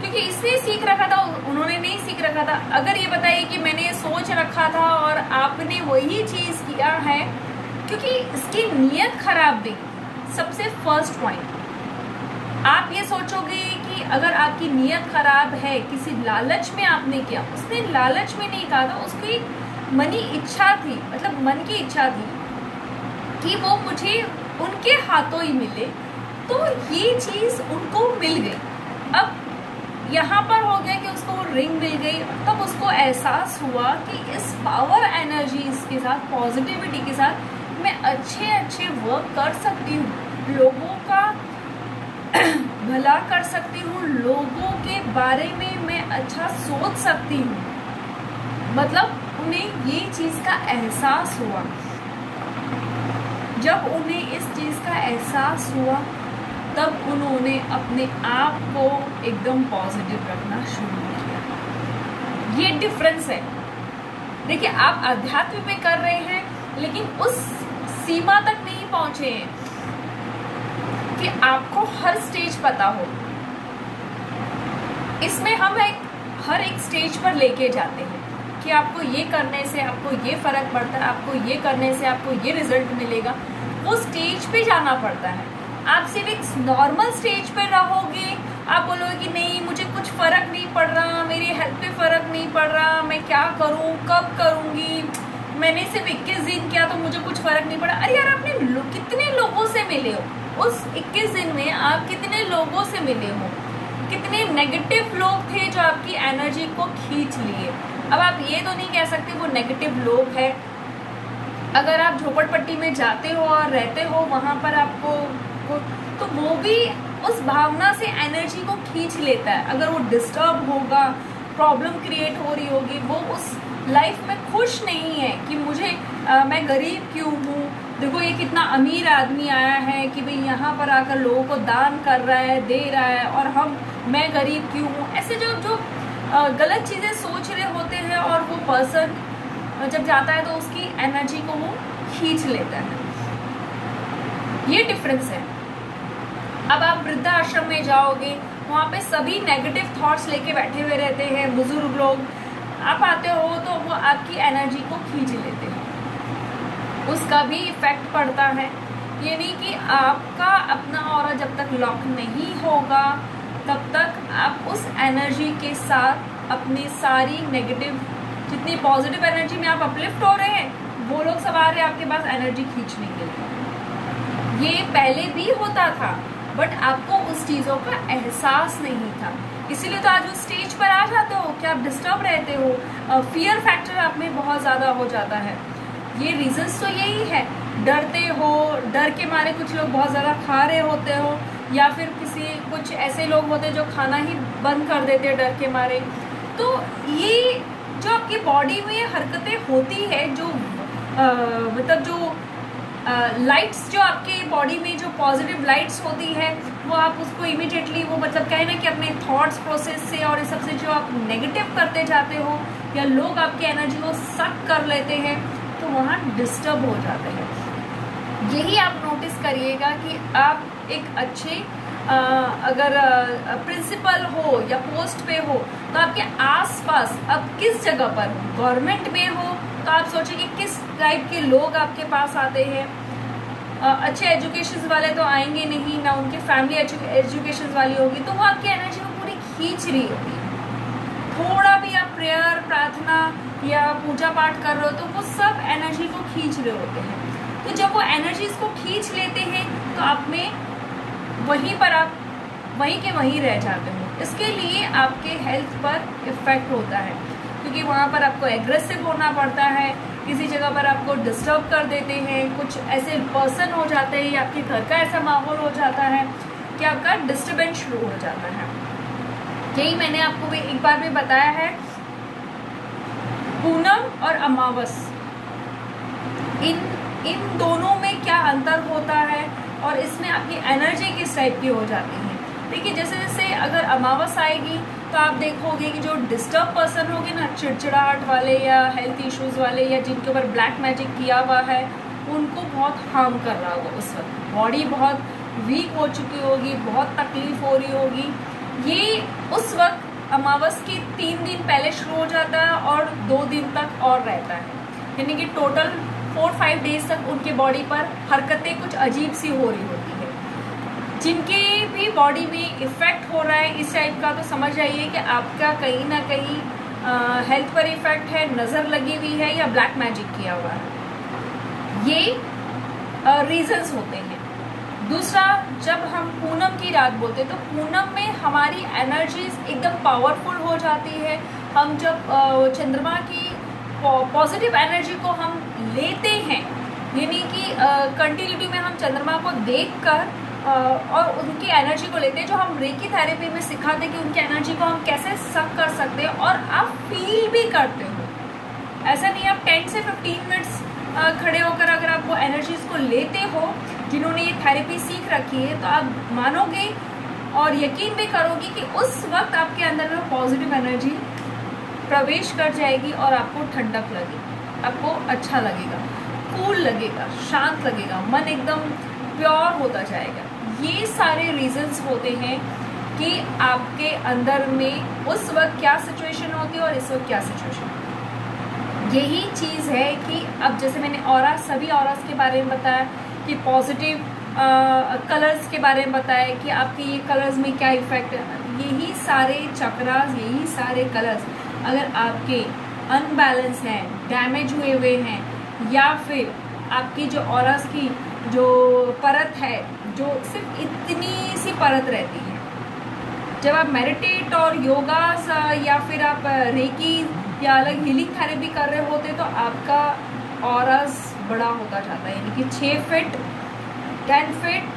क्योंकि इसने सीख रखा था, उन्होंने नहीं सीख रखा था। अगर ये बताइए कि मैंने ये सोच रखा था और आपने वही चीज़ किया है, क्योंकि इसकी नीयत खराब थी। सबसे फर्स्ट पॉइंट, आप ये सोचोगे कि अगर आपकी नीयत खराब है, किसी लालच में आपने किया, उसने लालच में नहीं कहा था, उसकी मनी इच्छा थी, मतलब मन की इच्छा थी कि वो मुझे उनके हाथों ही मिले, तो ये चीज़ उनको मिल गई। अब यहाँ पर हो गया कि उसको रिंग मिल गई, तब उसको एहसास हुआ कि इस पावर एनर्जीज के साथ, पॉजिटिविटी के साथ मैं अच्छे अच्छे वर्क कर सकती हूँ, लोगों का भला कर सकती हूँ, लोगों के बारे में मैं अच्छा सोच सकती हूँ। मतलब उन्हें ये चीज़ का एहसास हुआ। जब उन्हें इस चीज़ का एहसास हुआ, तब उन्होंने अपने आप को एकदम पॉजिटिव रखना शुरू किया। ये डिफरेंस है। देखिए, आप अध्यात्म में कर रहे हैं, लेकिन उस सीमा तक नहीं पहुंचे हैं कि आपको हर स्टेज पता हो। इसमें हम हर एक स्टेज पर लेके जाते हैं कि आपको ये करने से आपको ये फर्क पड़ता है, आपको ये करने से आपको ये रिजल्ट मिलेगा। वो स्टेज पे जाना पड़ता है। आप सिर्फ एक नॉर्मल स्टेज पे रहोगे, आप बोलोगे कि नहीं मुझे कुछ फर्क नहीं पड़ रहा, मेरी हेल्थ पे फर्क नहीं पड़ रहा, मैं क्या करूं, कब करूंगी, मैंने सिर्फ 21 दिन किया तो मुझे कुछ फर्क नहीं पड़ा। अरे यार, आपने कितने लोगों से मिले हो उस 21 दिन में, आप कितने लोगों से मिले हो, कितने नेगेटिव लोग थे जो आपकी एनर्जी को खींच लिए। अब आप ये तो नहीं कह सकते वो नेगेटिव लोग हैं। अगर आप झोपड़पट्टी में जाते हो और रहते हो वहाँ पर आपको तो वो भी उस भावना से एनर्जी को खींच लेता है। अगर वो डिस्टर्ब होगा, प्रॉब्लम क्रिएट हो रही होगी, वो उस लाइफ में खुश नहीं है कि मैं गरीब क्यों हूँ, देखो ये कितना अमीर आदमी आया है कि भाई यहाँ पर आकर लोगों को दान कर रहा है, दे रहा है, और मैं गरीब क्यों हूँ। ऐसे जो गलत चीज़ें सोच रहे होते हैं, और वो पर्सन जब जाता है तो उसकी एनर्जी को वो खींच लेता है। ये डिफरेंस है। अब आप वृद्धाश्रम में जाओगे, वहाँ पे सभी नेगेटिव थॉट्स लेके बैठे हुए रहते हैं, बुजुर्ग लोग। आप आते हो तो वो आपकी एनर्जी को खींच लेते हैं, उसका भी इफेक्ट पड़ता है। ये नहीं कि आपका अपना ऑरा जब तक लॉक नहीं होगा तब तक आप उस एनर्जी के साथ अपनी सारी नेगेटिव, जितनी पॉजिटिव एनर्जी में आप अपलिफ्ट हो रहे हैं, वो लोग सब आ रहे हैं आपके पास एनर्जी खींचने के लिए। ये पहले भी होता था, बट आपको उस चीज़ों का एहसास नहीं था, इसीलिए तो आज उस स्टेज पर आ जाते हो कि आप डिस्टर्ब रहते हो, फियर फैक्टर आप में बहुत ज़्यादा हो जाता है। ये रीजंस तो यही है, डरते हो, डर के मारे कुछ लोग बहुत ज़्यादा खा रहे होते हो, या फिर कुछ ऐसे लोग होते हैं जो खाना ही बंद कर देते हैं डर के मारे। तो ये जो आपकी बॉडी में हरकतें होती है, जो मतलब जो लाइट्स जो आपके बॉडी में जो पॉजिटिव लाइट्स होती है, वो आप उसको इमिडिएटली वो मतलब कहे ना कि अपने थॉट्स प्रोसेस से और इस सब से जो आप नेगेटिव करते जाते हो, या लोग आपकी एनर्जी को सक कर लेते हैं, तो वहाँ डिस्टर्ब हो जाते हैं। यही आप नोटिस करिएगा कि आप एक अच्छे अगर प्रिंसिपल हो या पोस्ट पे हो, तो आपके आसपास अब किस जगह पर हो, गवर्नमेंट में हो तो आप सोचिए कि किस टाइप के लोग आपके पास आते हैं। अच्छे एजुकेशन वाले तो आएंगे नहीं, ना उनकी फैमिली एजुकेशन वाली होगी, तो वो आपकी एनर्जी को पूरी खींच रही होगी। थोड़ा भी आप प्रेयर, प्रार्थना या पूजा पाठ कर रहे हो तो वो सब एनर्जी को खींच रहे होते हैं। तो जब वो एनर्जीज को खींच लेते हैं तो आप में वहीं पर आप वहीं के वहीं रह जाते हो। इसके लिए आपके हेल्थ पर इफेक्ट होता है, क्योंकि वहाँ पर आपको एग्रेसिव होना पड़ता है, किसी जगह पर आपको डिस्टर्ब कर देते हैं, कुछ ऐसे पर्सन हो जाते हैं, या आपके घर का ऐसा माहौल हो जाता है कि आपका डिस्टर्बेंस शुरू हो जाता है। यही मैंने आपको भी एक बार भी बताया है, पूनम और अमावस, इन दोनों में क्या अंतर होता है, और इसमें आपकी एनर्जी किस टाइप की हो जाती है। देखिए, जैसे जैसे अगर अमावस आएगी तो आप देखोगे कि जो डिस्टर्ब पर्सन होंगे ना, चिड़चिड़ाहट वाले या हेल्थ इश्यूज वाले या जिनके ऊपर ब्लैक मैजिक किया हुआ है, उनको बहुत हार्म कर रहा होगा उस वक्त। बॉडी बहुत वीक हो चुकी होगी, बहुत तकलीफ हो रही होगी। ये उस वक्त अमावस के 3 दिन पहले शुरू हो जाता है और 2 दिन तक और रहता है, यानी कि टोटल 4-5 डेज तक उनके बॉडी पर हरकतें कुछ अजीब सी हो रही होती है। जिनके भी बॉडी में इफेक्ट हो रहा है इस टाइप का, तो समझ जाइए कि आपका कहीं ना कहीं हेल्थ पर इफेक्ट है, नज़र लगी हुई है या ब्लैक मैजिक किया हुआ है। ये रीजंस होते हैं। दूसरा, जब हम पूनम की रात बोलते हैं तो पूनम में हमारी एनर्जीज एकदम पावरफुल हो जाती है। हम जब चंद्रमा की पॉजिटिव एनर्जी को हम लेते हैं, यानी कि कंटिन्यूटी में हम चंद्रमा को देखकर और उनकी एनर्जी को लेते हैं, जो हम रेकी थेरेपी में सिखाते हैं कि उनकी एनर्जी को हम कैसे सक कर सकते हैं, और आप फील भी करते हो। ऐसा नहीं आप 10 से 15 मिनट्स खड़े होकर अगर आप वो एनर्जीज को लेते हो, जिन्होंने ये थेरेपी सीख रखी है, तो आप मानोगे और यकीन भी करोगे कि उस वक्त आपके अंदर में पॉजिटिव एनर्जी प्रवेश कर जाएगी और आपको ठंडक लगेगी, आपको अच्छा लगेगा, कूल लगेगा, शांत लगेगा, मन एकदम प्योर होता जाएगा। ये सारे रीजंस होते हैं कि आपके अंदर में उस वक्त क्या सिचुएशन होती है और इस वक्त क्या सिचुएशन होती है। यही चीज़ है कि अब जैसे मैंने ऑरा, सभी ऑरास के बारे में बताया कि पॉजिटिव कलर्स के बारे में बताया कि आपके ये कलर्स में क्या इफेक्ट है। यही सारे चक्रास, यही सारे कलर्स अगर आपके अनबैलेंस हैं, डैमेज हुए हैं, या फिर आपकी जो ऑरास की जो परत है, जो सिर्फ इतनी सी परत रहती है, जब आप मेडिटेट और योगा या फिर आप रेकी या अलग हीलिंग थेरेपी कर रहे होते तो आपका ऑरास बड़ा होता जाता है, यानी कि 6 feet, 10 feet,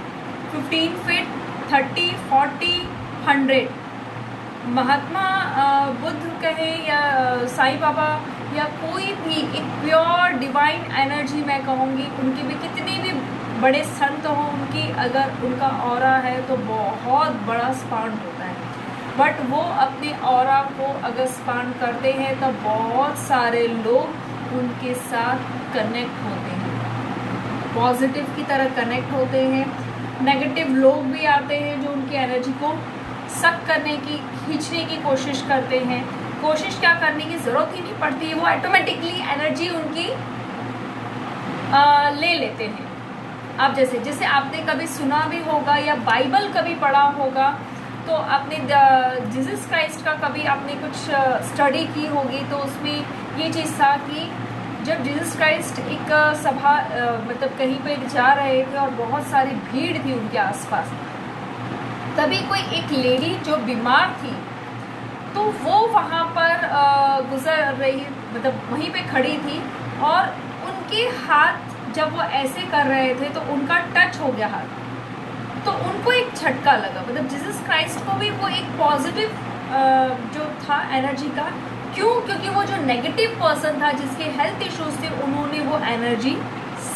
15 feet, 30, 40, 100। Mahatma Buddha कहे या साईं बाबा या कोई भी एक प्योर डिवाइन एनर्जी, मैं कहूँगी उनके भी कितने भी बड़े संत हों, उनकी अगर उनका ऑरा है तो बहुत बड़ा स्पान होता है। बट वो अपने ऑरा को अगर स्पान करते हैं तो बहुत सारे लोग उनके साथ कनेक्ट होते हैं, पॉजिटिव की तरह कनेक्ट होते हैं। नेगेटिव लोग भी आते हैं जो उनकी एनर्जी को सक करने की, खींचने की कोशिश करते हैं। कोशिश क्या करने की ज़रूरत ही नहीं पड़ती, वो ऑटोमेटिकली एनर्जी उनकी ले लेते हैं। आप जैसे आपने कभी सुना भी होगा या बाइबल कभी पढ़ा होगा, तो आपने जीसस क्राइस्ट का कभी आपने कुछ स्टडी की होगी, तो उसमें ये चीज़ था कि जब जीसस क्राइस्ट एक सभा मतलब कहीं पे जा रहे थे और बहुत सारी भीड़ थी उनके आसपास, तभी कोई एक लेडी जो बीमार थी तो वो वहाँ पर गुजर रही, मतलब वहीं पे खड़ी थी, और उनके हाथ जब वो ऐसे कर रहे थे तो उनका टच हो गया हाथ, तो उनको एक झटका लगा। मतलब जीसस क्राइस्ट को भी वो एक पॉजिटिव जो था एनर्जी का, क्यों? क्योंकि वो जो नेगेटिव पर्सन था जिसके हेल्थ इश्यूज थे, उन्होंने वो एनर्जी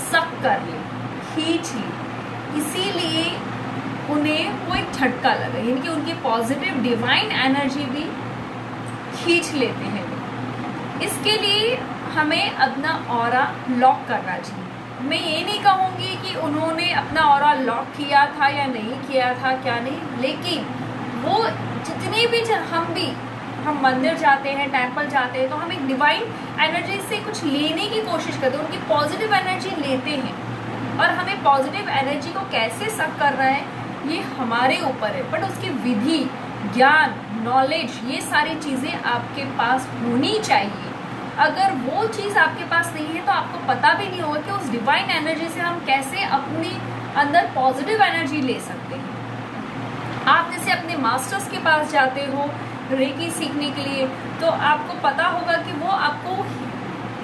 सक कर ली, खींच ली, इसीलिए उन्हें वो एक झटका लगा, यानी कि उनकी पॉजिटिव डिवाइन एनर्जी भी खींच लेते हैं। इसके लिए हमें अपना ऑरा लॉक करना चाहिए। मैं ये नहीं कहूँगी कि उन्होंने अपना ऑरा लॉक किया था या नहीं किया था, क्या नहीं, लेकिन वो जितने भी हम मंदिर जाते हैं, टेंपल जाते हैं, तो हम एक डिवाइन एनर्जी से कुछ लेने की कोशिश करते हैं, उनकी पॉजिटिव एनर्जी लेते हैं। और हमें पॉजिटिव एनर्जी को कैसे सक करना है ये हमारे ऊपर है, बट उसकी विधि, ज्ञान, नॉलेज, ये सारी चीज़ें आपके पास होनी चाहिए। अगर वो चीज़ आपके पास नहीं है तो आपको पता भी नहीं होगा कि उस डिवाइन एनर्जी से हम कैसे अपने अंदर पॉजिटिव एनर्जी ले सकते हैं। आप जैसे अपने मास्टर्स के पास जाते हो रेकी सीखने के लिए, तो आपको पता होगा कि वो आपको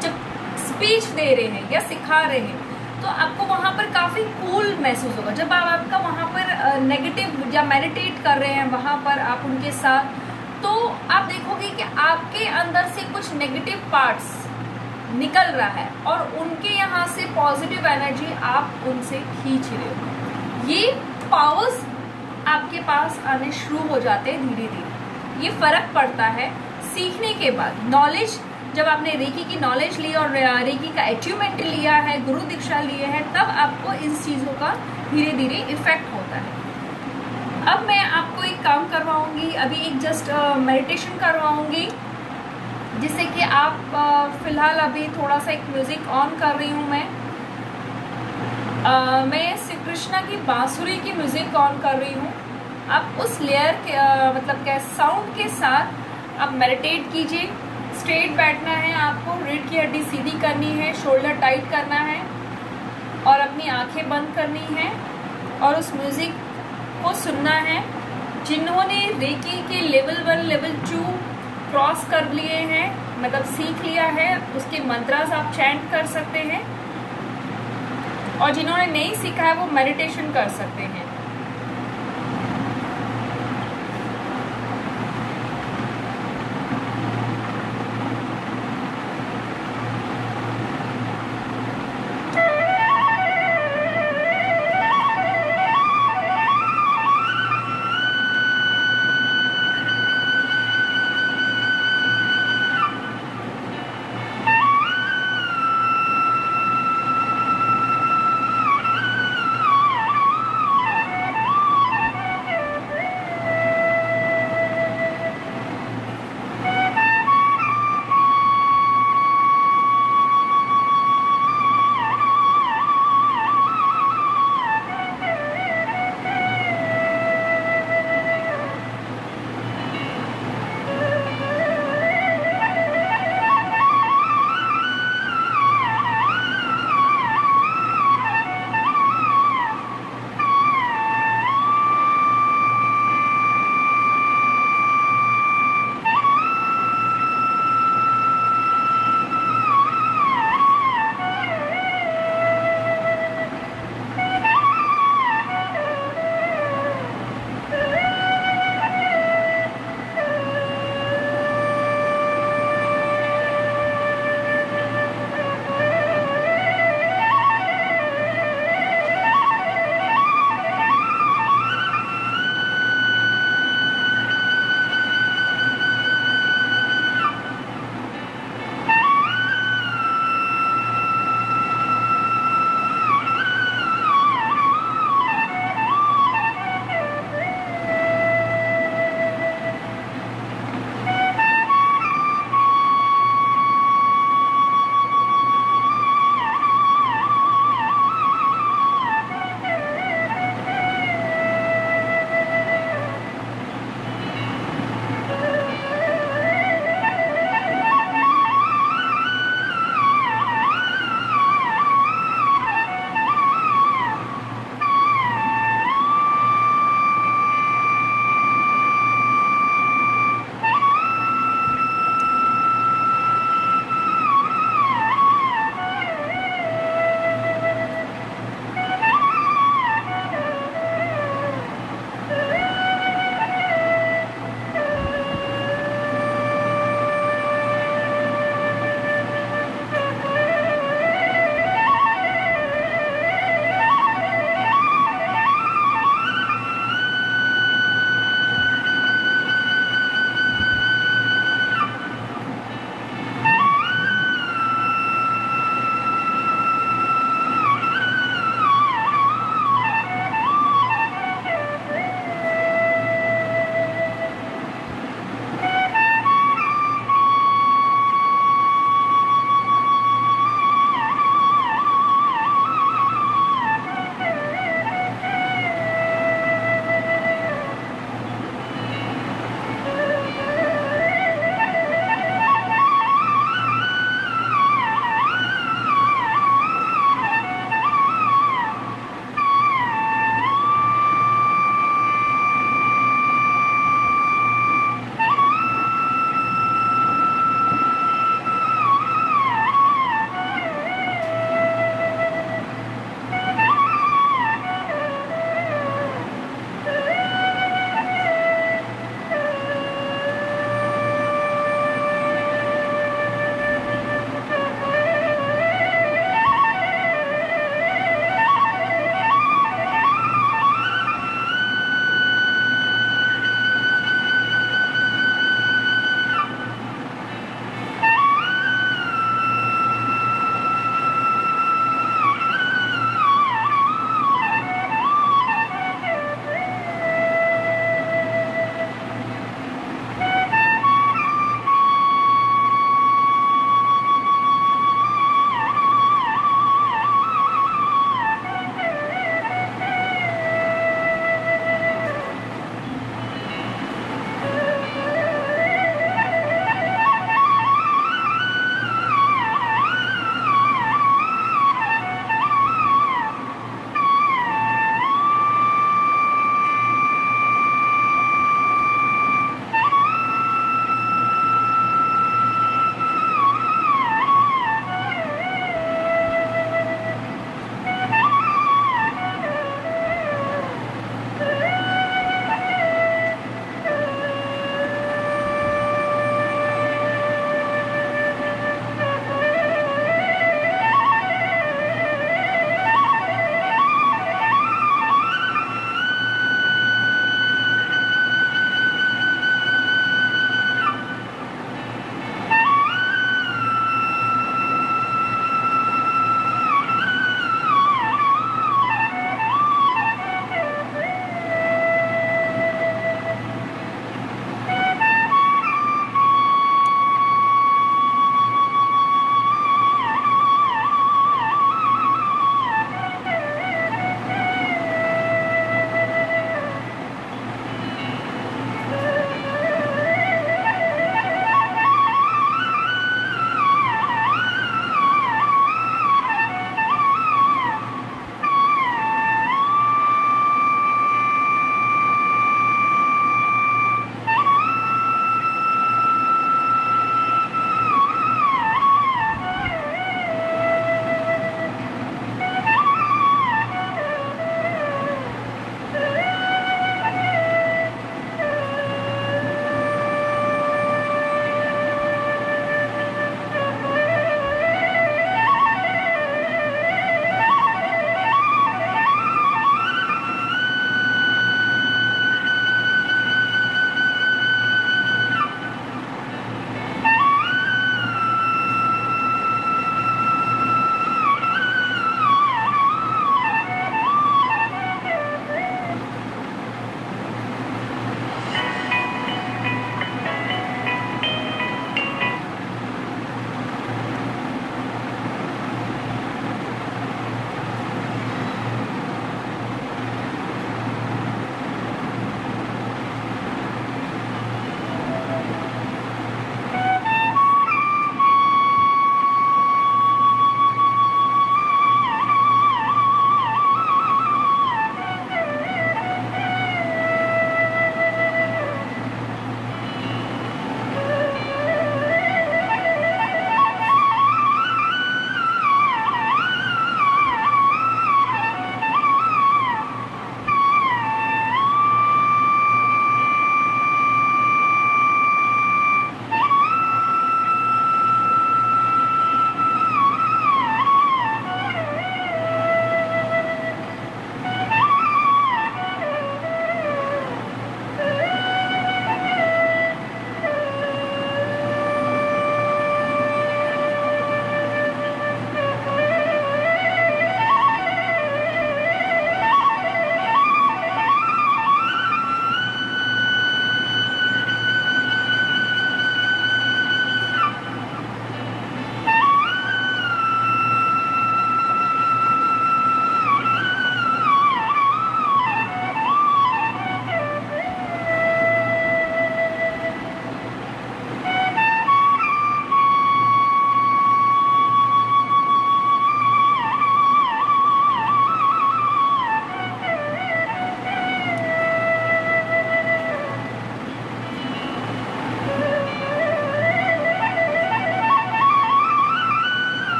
जब स्पीच दे रहे हैं या सिखा रहे हैं तो आपको वहाँ पर काफ़ी कूल महसूस होगा। जब आपका वहाँ पर नेगेटिव या मेडिटेट कर रहे हैं वहाँ पर आप उनके साथ, तो आप देखोगे कि आपके अंदर से कुछ नेगेटिव पार्ट्स निकल रहा है और उनके यहाँ से पॉजिटिव एनर्जी आप उनसे खींच रहे हो। ये पावर्स आपके पास आने शुरू हो जाते हैं धीरे धीरे। ये फ़र्क पड़ता है सीखने के बाद। नॉलेज जब आपने रेकी की नॉलेज ली और रेकी का अचीवमेंट लिया है, गुरु दीक्षा लिए है, तब आपको इन चीज़ों का धीरे धीरे इफेक्ट होता है। अब मैं आपको एक काम करवाऊंगी, अभी एक जस्ट मेडिटेशन करवाऊंगी, जिससे कि आप फ़िलहाल अभी थोड़ा सा एक म्यूज़िक ऑन कर रही हूँ मैं श्री कृष्णा की बांसुरी की म्यूज़िक ऑन कर रही हूँ। आप उस लेयर के मतलब क्या साउंड के साथ आप मेडिटेट कीजिए। स्ट्रेट बैठना है आपको, रीढ़ की हड्डी सीधी करनी है, शोल्डर टाइट करना है और अपनी आंखें बंद करनी है और उस म्यूज़िक को सुनना है। जिन्होंने रेकी के लेवल 1 लेवल 2 क्रॉस कर लिए हैं, मतलब सीख लिया है, उसके मंत्रास आप चैंट कर सकते हैं, और जिन्होंने नहीं सीखा है वो मेडिटेशन कर सकते हैं।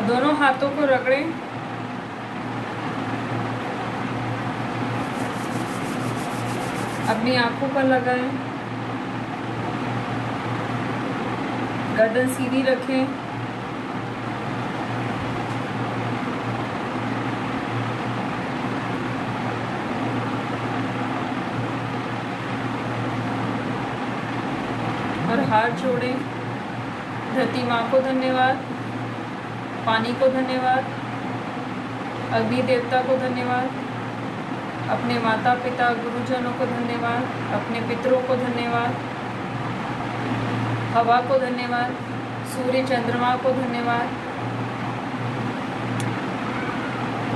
और दोनों हाथों को रगड़ें। अपनी आंखों पर लगाएं। गर्दन सीधी रखें। और हाथ जोड़ें। धरती माँ को धन्यवाद, पानी को धन्यवाद, अग्नि देवता को धन्यवाद, अपने माता पिता गुरुजनों को धन्यवाद, अपने पितरों को धन्यवाद, हवा को धन्यवाद, सूर्य चंद्रमा को धन्यवाद,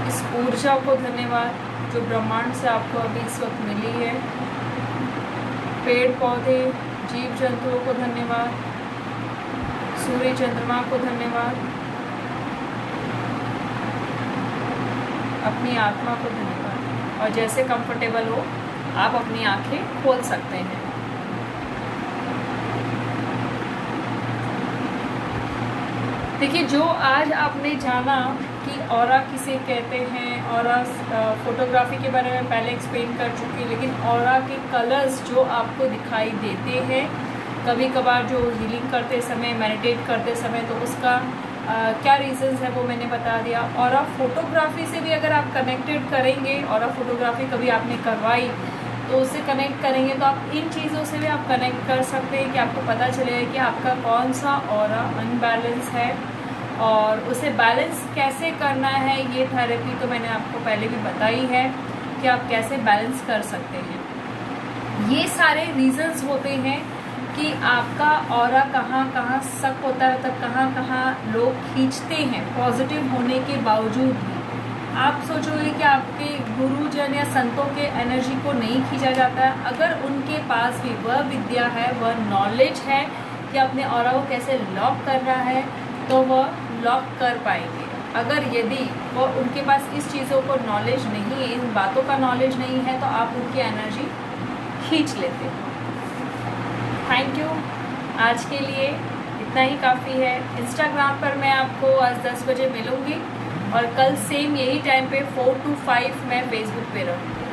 इस ऊर्जा को धन्यवाद जो ब्रह्मांड से आपको अभी इस वक्त मिली है। पेड़ पौधे जीव जंतुओं को धन्यवाद, सूर्य चंद्रमा को धन्यवाद, अपनी आत्मा को धन्यवाद। और जैसे कंफर्टेबल हो आप अपनी आंखें खोल सकते हैं। देखिए, जो आज आपने जाना कि ऑरा किसे कहते हैं, ऑरा फोटोग्राफी के बारे में पहले एक्सप्लेन कर चुकी, लेकिन ऑरा के कलर्स जो आपको दिखाई देते हैं कभी कभार जो हीलिंग करते समय, मेडिटेट करते समय, तो उसका क्या रीजंस है वो मैंने बता दिया। ऑरा फोटोग्राफी से भी अगर आप कनेक्टेड करेंगे, ऑरा फोटोग्राफी कभी आपने करवाई तो उससे कनेक्ट करेंगे तो आप इन चीज़ों से भी आप कनेक्ट कर सकते हैं कि आपको पता चलेगा कि आपका कौन सा ऑरा अनबैलेंस है और उसे बैलेंस कैसे करना है। ये थेरेपी तो मैंने आपको पहले भी बताई है कि आप कैसे बैलेंस कर सकते हैं। ये सारे रीजंस होते हैं कि आपका ऑरा कहाँ कहाँ सक होता है, मतलब कहाँ कहाँ लोग खींचते हैं पॉजिटिव होने के बावजूद भी। आप सोचोगे कि आपके गुरुजन या संतों के एनर्जी को नहीं खींचा जाता है। अगर उनके पास भी वह विद्या है, वह नॉलेज है कि अपने ऑरा को कैसे लॉक करना है, तो वह लॉक कर पाएंगे। अगर यदि वो उनके पास इस चीज़ों को नॉलेज नहीं है, इन बातों का नॉलेज नहीं है, तो आप उनकी एनर्जी खींच लेते हो। Thank you. आज के लिए इतना ही काफ़ी है। इंस्टाग्राम पर मैं आपको आज 10 बजे मिलूँगी और कल सेम यही टाइम पे 4 to 5 मैं फेसबुक पे रहूँगी।